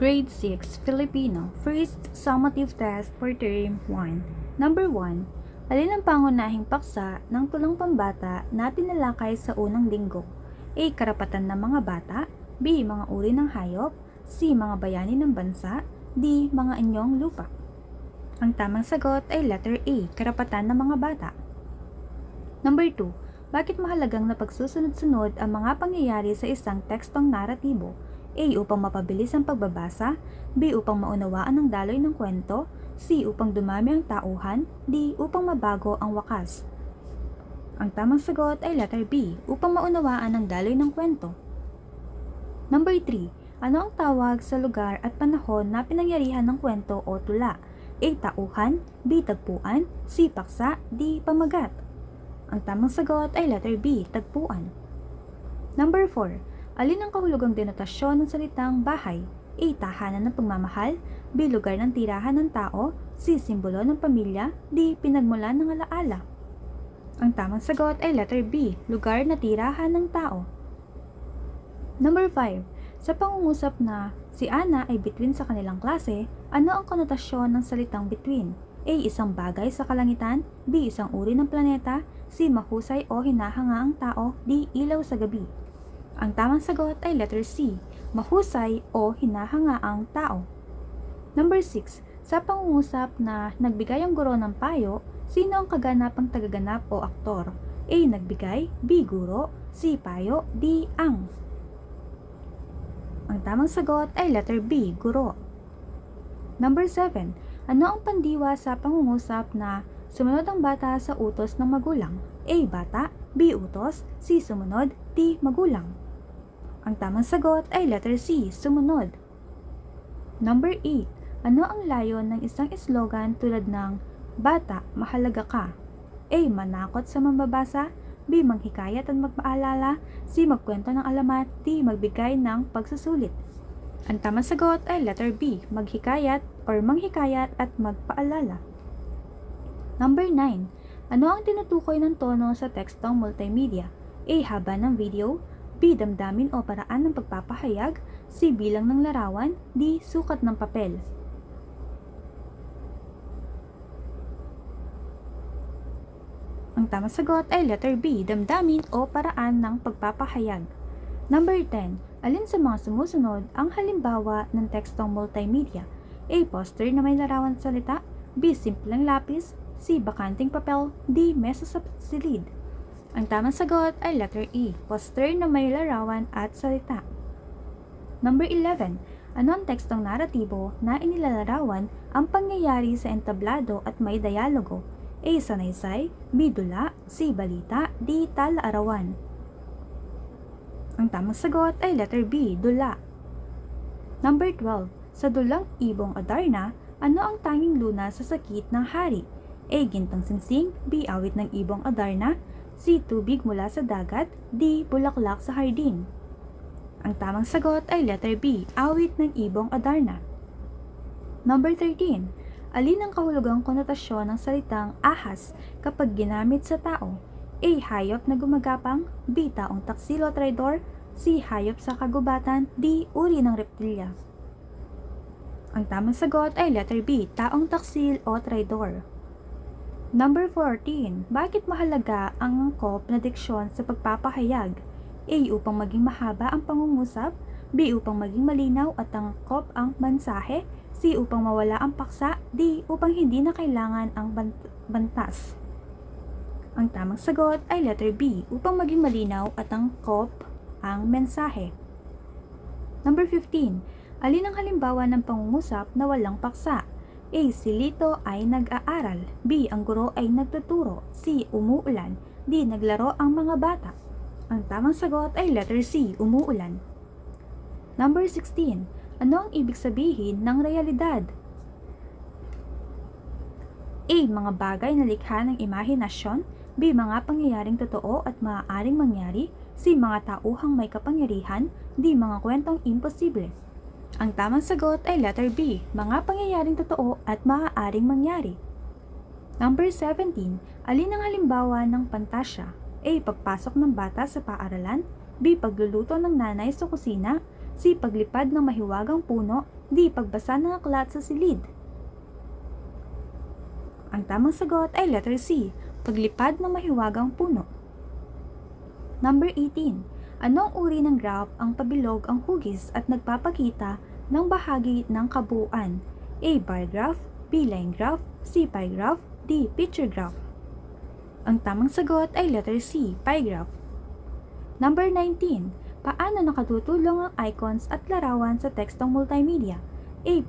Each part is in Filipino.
Grade 6, Filipino, first summative test for Term 1. Number 1. Alin ang pangunahing paksa ng tulang pambata na tinalakay sa unang linggo? A. Karapatan ng mga bata. B. Mga uri ng hayop. C. Mga bayani ng bansa. D. Mga anyong lupa. Ang tamang sagot ay letter A. Karapatan ng mga bata. Number 2. Bakit mahalagang napagsusunod-sunod ang mga pangyayari sa isang tekstong naratibo? A. Upang mapabilis ang pagbabasa. B. Upang maunawaan ang daloy ng kwento. C. Upang dumami ang tauhan. D. Upang mabago ang wakas. Ang tamang sagot ay letter B. Upang maunawaan ang daloy ng kwento. Number 3. Ano ang tawag sa lugar at panahon na pinangyarihan ng kwento o tula? A. Tauhan. B. Tagpuan. C. Paksa. D. Pamagat. Ang tamang sagot ay letter B. Tagpuan. Number 4. Alin ang kahulugang denotasyon ng salitang bahay? A. Tahanan ng pagmamahal. B. Lugar ng tirahan ng tao. C. Simbolo ng pamilya. D. Pinagmulan ng alaala. Ang tamang sagot ay letter B. Lugar na tirahan ng tao. Number 5. Sa pangungusap na si Ana ay bituin sa kanilang klase, ano ang konotasyon ng salitang bituin? A. Isang bagay sa kalangitan. B. Isang uri ng planeta. C. Mahusay o hinahanga ang tao. D. Ilaw sa gabi. Ang tamang sagot ay letter C. Mahusay o hinahanga ang tao. Number 6. Sa pangungusap na nagbigay ang guro ng payo, sino ang kaganapang tagaganap o aktor? A. Nagbigay. B. Guro. C. Payo. D. Ang. Ang tamang sagot ay letter B. Guro. Number 7. Ano ang pandiwa sa pangungusap na sumunod ang bata sa utos ng magulang? A. Bata. B. Utos. C. Sumunod. D. Magulang. Ang tamang sagot ay letter C. Sumunod. Number 8. Ano ang layon ng isang slogan tulad ng Bata, mahalaga ka? A. Manakot sa mambabasa. B. Manghikayat at magpaalala. C. Magkwento ng alamat. D. Magbigay ng pagsusulit. Ang tamang sagot ay letter B. Maghikayat or manghikayat at magpaalala. Number 9. Ano ang tinutukoy ng tono sa tekstong multimedia? A. Haba ng video. B. Damdamin o paraan ng pagpapahayag. C. Bilang ng larawan. D. Sukat ng papel. Ang tamang sagot ay letter B. Damdamin o paraan ng pagpapahayag. Number 10. Alin sa mga sumusunod ang halimbawa ng tekstong multimedia? A. Poster na may larawan at salita. B. Simpleng lapis. C. Bakanting papel. D. Mesa sa silid. Ang tamang sagot ay letter E. Poster na may larawan at salita. Number 11. Ano ang tekstong naratibo na inilalarawan ang pangyayari sa entablado at may dialogo? A. Sanaysay. B. Dula. C. Balita. D. Tala-arawan. Ang tamang sagot ay letter B. Dula. Number 12. Sa dulang Ibong Adarna, ano ang tanging luna sa sakit ng hari? A. Gintong singsing. B. Awit ng Ibong Adarna. C. Tubig mula sa dagat. D. Bulaklak sa hardin. Ang tamang sagot ay letter B. Awit ng Ibong Adarna. Number 13. Alin ang kahulugang konotasyon ng salitang ahas kapag ginamit sa tao? A. Hayop na gumagapang. B. Taong taksil o traidor. C. Hayop sa kagubatan. D. Uri ng reptilya. Ang tamang sagot ay letter B. Taong taksil o traidor. Number 14. Bakit mahalaga ang angkop na diksyon sa pagpapahayag? A. Upang maging mahaba ang pangungusap. B. Upang maging malinaw at angkop ang mensahe. C. Upang mawala ang paksa. D. Upang hindi na kailangan ang bantas. Ang tamang sagot ay letter B. Upang maging malinaw at angkop ang mensahe. Number 15. Alin ang halimbawa ng pangungusap na walang paksa? A. Si Lito ay nag-aaral. B. Ang guro ay nagtuturo. C. Umuulan. D. Naglaro ang mga bata. Ang tamang sagot ay letter C. Umuulan. Number 16. Ano ang ibig sabihin ng realidad? A. Mga bagay na likha ng imahinasyon. B. Mga pangyayaring totoo at maaaring mangyari. C. Mga tauhang may kapangyarihan. D. Mga kwentong imposible. Ang tamang sagot ay letter B. Mga pangyayaring totoo at maaaring mangyari. Number 17. Alin ang halimbawa ng pantasya? A. Pagpasok ng bata sa paaralan. B. Pagluluto ng nanay sa kusina. C. Paglipad ng mahiwagang puno. D. Pagbasa ng aklat sa silid. Ang tamang sagot ay letter C. Paglipad ng mahiwagang puno. Number 18. Anong uri ng graph ang pabilog ang hugis at nagpapakita ng bahagi ng kabuuan? A. Bar graph, B. Line graph, C. Pie graph, D. Picture graph. Ang tamang sagot ay letter C. Pie graph. Number 19. Paano nakatutulong ang icons at larawan sa tekstong multimedia? A.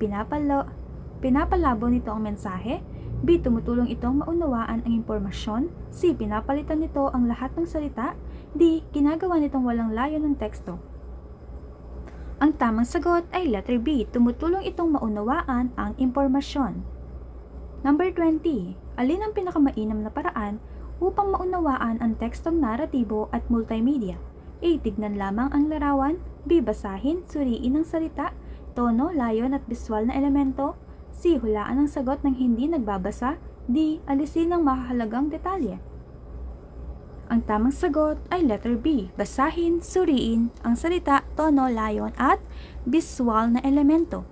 Pinapalabo nito ang mensahe, B. Tumutulong itong maunawaan ang impormasyon, C. Pinapalitan nito ang lahat ng salita, D. Ginagawa nitong walang layo ng teksto. Ang tamang sagot ay letter B. Tumutulong itong maunawaan ang impormasyon. Number 20. Alin ang pinakamainam na paraan upang maunawaan ang tekstong naratibo at multimedia? A. Tignan lamang ang larawan, B. Basahin, suriin ang salita, tono, layon at biswal na elemento, C. Hulaan ang sagot ng hindi nagbabasa, D. Alisin ang mahalagang detalye. Ang tamang sagot ay letter B. Basahin, suriin ang salita, tono, layon at biswal na elemento.